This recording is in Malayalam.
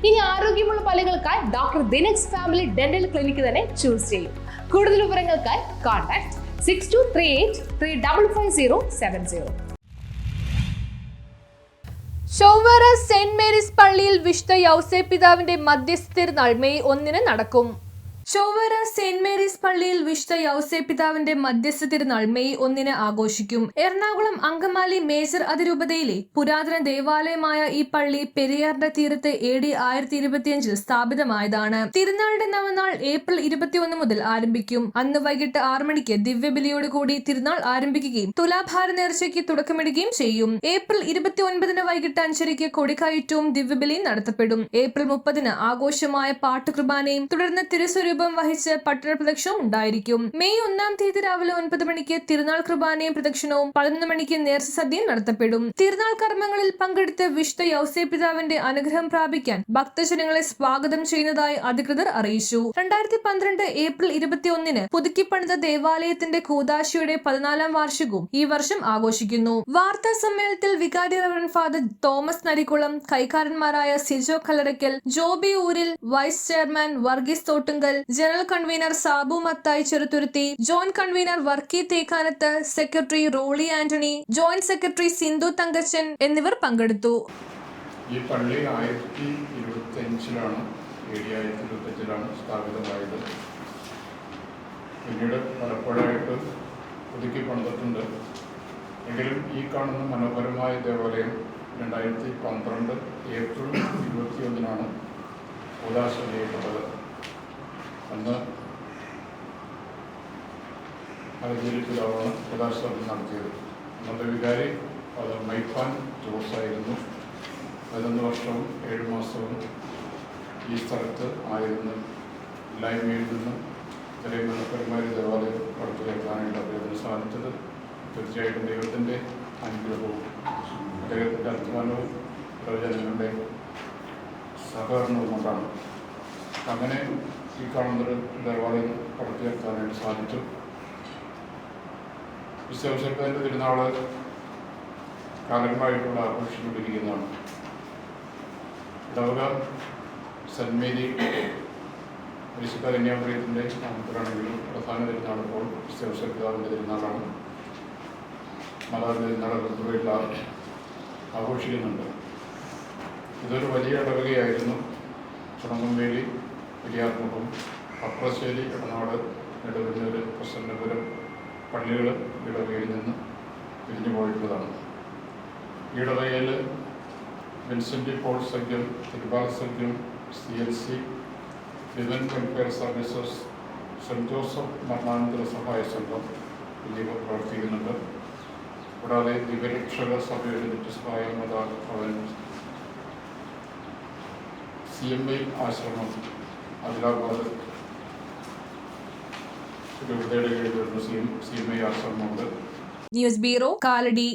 ഇനി ആരോഗ്യമുള്ള പല്ലുകൾക്കായി ഡോക്ടർ ദിനക്സ് ഫാമിലി ഡെന്റൽ ക്ലിനിക്ക് തന്നെ ചൂസ് ചെയ്യും. കൂടുതൽ വിവരങ്ങൾക്കായി കോൺടാക്ട് 6238355070. ചൊവ്വര സെന്റ് മേരീസ് പള്ളിയിൽ വിശുദ്ധ യൗസേപ്പ് പിതാവിന്റെ മധ്യസ്ഥ തിരുനാൾ മെയ് 1 നടക്കും. ചൊവ്വര സെന്റ് മേരീസ് പള്ളിയിൽ വിശുദ്ധ യൗസേപ്പ് പിതാവിന്റെ മധ്യസ്ഥ തിരുനാൾ മെയ് 1 ആഘോഷിക്കും. എറണാകുളം അങ്കമാലി മേജർ അതിരൂപതയിലെ പുരാതന ദേവാലയമായ ഈ പള്ളി പെരിയാറിന്റെ തീരത്ത് AD 1025 സ്ഥാപിതമായതാണ്. തിരുനാളിന്റെ നവനാൾ ഏപ്രിൽ 21 മുതൽ ആരംഭിക്കും. അന്ന് വൈകിട്ട് 6 മണിക്ക് ദിവ്യബലിയോടുകൂടി തിരുനാൾ ആരംഭിക്കുകയും തുലാഭാര നേർച്ചയ്ക്ക് തുടക്കമിടുകയും ചെയ്യും. ഏപ്രിൽ 29 വൈകിട്ട് 5:30 കൊടിക്കയറ്റവും ദിവ്യബലിയും നടത്തപ്പെടും. ഏപ്രിൽ 30 ആഘോഷമായ പാട്ടുകുർബാനയും തുടർന്ന് തിരുസ്വരൂപം വഹിച്ച് പട്ടണ പ്രദക്ഷിണവും ഉണ്ടായിരിക്കും. മെയ് 1 രാവിലെ 9 മണിക്ക് തിരുനാൾ കുർബാനയും പ്രദക്ഷിണവും 11 മണിക്ക് നേർച്ച സദ്യയും നടത്തപ്പെടും. തിരുനാൾ കർമ്മങ്ങളിൽ പങ്കെടുത്ത് വിശുദ്ധ യൗസേപ്പ് പിതാവിന്റെ അനുഗ്രഹം പ്രാപിക്കാൻ ഭക്തജനങ്ങളെ സ്വാഗതം ചെയ്യുന്നതായി അധികൃതർ അറിയിച്ചു. 2012 ഏപ്രിൽ 21 പുതുക്കിപ്പണിത ദേവാലയത്തിന്റെ കൂദാശയുടെ 14ാം വാർഷികവും ഈ വർഷം ആഘോഷിക്കുന്നു. വാർത്താ സമ്മേളനത്തിൽ വികാരി റവറന്റ് ഫാദർ തോമസ് നരിക്കുളം, കൈക്കാരന്മാരായ Sijo Kallarakkal, Joby Ooril, vice chairman Varghese Thottungal, general convener Sabu Mathai Cheruthuruthy, joint convener Varkey Thekkanath, secretary Roly Antony, joint secretary Sindhu Thankachan എന്നിവർ പങ്കെടുത്തു. ഈ പള്ളി 1025 സ്ഥാപിതമായത്. പിന്നീട് പലപ്പോഴായിട്ട് പുതുക്കി പണിതിട്ടുണ്ട്. എങ്കിലും ഈ കാണുന്ന മനോഹരമായ ദേവാലയം 2012 ഏപ്രിൽ 21 കൂദാശ ചെയ്യപ്പെട്ടത്. അന്ന് അലഞ്ചേരിപ്പിതാവാണ് കൂദാശ നടത്തിയത്. അന്നത്തെ വികാരി ഫാദർ മൈഫാൻ ജോസായിരുന്നു. 11 വർഷവും 7 മാസവും ഈ സ്ഥലത്ത് ആയിരുന്നു. ഇല്ലായ്മയിൽ നിന്ന് ചെറിയ മനോഹരമായ ദേവാലയം പടുത്തുയർത്താനായിട്ട് അദ്ദേഹത്തിന് സാധിച്ചത് തീർച്ചയായിട്ടും ദൈവത്തിൻ്റെ അനുഗ്രഹവും അദ്ദേഹത്തിൻ്റെ അധ്വാനവും പ്രവചനങ്ങളുടെ സഹകരണവും കൊണ്ടാണ്. അങ്ങനെ ഈ കാണുന്നൊരു ദേവാലയം പടുത്തുയർത്താനായിട്ട് സാധിച്ചു. വിശ്വസത്തിന്റെ തിരുനാള് കാലങ്ങളായിട്ടുള്ള ആഘോഷിച്ചുകൊണ്ടിരിക്കുന്നതാണ്. ഇടവക സെന്റ് മേരി പരിശുദ്ധ കന്യാമറിയത്തിൻ്റെ നാമത്തിലാണെങ്കിലും പ്രധാന തിരുനാൾ ഇപ്പോൾ വിശ്വസ പിതാവിൻ്റെ തിരുനാളാണ്. മാതാവിൻ്റെ തിരുനാൾ കൃത്യമായിട്ട് ആഘോഷിക്കുന്നുണ്ട്. ഇതൊരു വലിയ ഇടവകയായിരുന്നു. ചുണങ്ങംവേലി, പെരിയാർമുഖം, അപ്രശ്ശേരി, എടനാട്, നെടുവന്നൂർ, പ്രസന്നപുരം പള്ളികൾ ഇടവകയിൽ നിന്ന് പിരിഞ്ഞു പോയിട്ടുള്ളതാണ്. ഈ ഇടവകയിൽ വിൻസെൻ്റ് പോൾ സംഘം, തിരുബാൽ സംഘം, CLC, women welfare services, Saint Joseph മരണാനന്തര സഹായ സംഘം എന്നിവ പ്രവർത്തിക്കുന്നുണ്ട്. കൂടാതെ ദിവ്യരക്ഷക സഭയുടെ നിത്യസഹായ ഭവൻ, CMI ആശ്രമം, ആദിലാബാദ് രൂപതയുടെ കീഴിൽ വരുന്ന CMI ആശ്രമമുണ്ട്. News bureau, Kalady.